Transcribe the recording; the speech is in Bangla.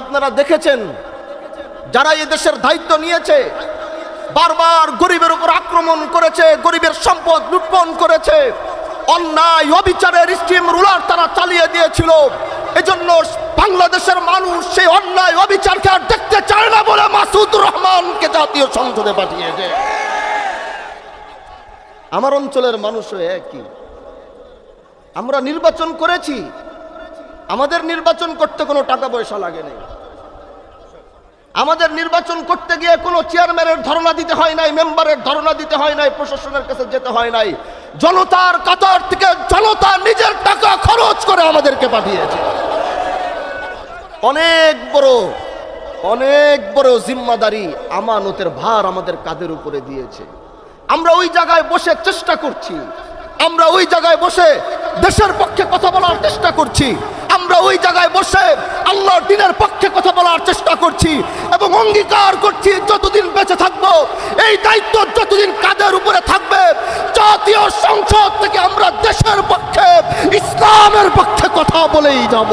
আপনারা দেখেছেন যারা এই দেশের দায়িত্ব নিয়েছে বারবার গরিবের উপর আক্রমণ করেছে, গরিবের সম্পদ লুণ্ঠন করেছে, অন্যায় অবিচারের স্টিম রুলার তারা চালিয়ে দিয়েছিল। এজন্য বাংলাদেশের মানুষ সেই অন্যায় অবিচারকে আর দেখতে চায় না বলে মাসুদুর রহমানকে জাতীয় সংসদে পাঠিয়েছে। আমার অঞ্চলের মানুষও একই। আমরা নির্বাচন করেছি, আমাদের নির্বাচন করতে কোনো টাকা পয়সা লাগে নাই। আমাদের নির্বাচন করতে গিয়ে কোনো চেয়ারম্যানের ধর্ণা দিতে হয় নাই, মেম্বারের ধর্ণা দিতে হয় নাই, প্রশাসনের কাছে যেতে হয় নাই। জনতার কাতার থেকে জনতা নিজের টাকা খরচ করে আমাদেরকে পাঠিয়েছে। অনেক বড় জিম্মাদারি, আমানতের ভার আমাদের কাঁধের উপরে দিয়েছে। আমরা ওই জায়গায় বসে চেষ্টা করছি, আমরা ওই জায়গায় বসে দেশের পক্ষে কথা বলার চেষ্টা করছি, আমরা ওই জায়গায় বসে আল্লাহর দ্বীনের পক্ষে কথা বলার চেষ্টা করছি এবং অঙ্গীকার করছি যতদিন বেঁচে থাকবো এই দায়িত্ব যতদিন কাঁধের উপরে থাকবে, জাতীয় সংসদ থেকে আমরা দেশের পক্ষে ইসলামের পক্ষে কথা বলেই যাব।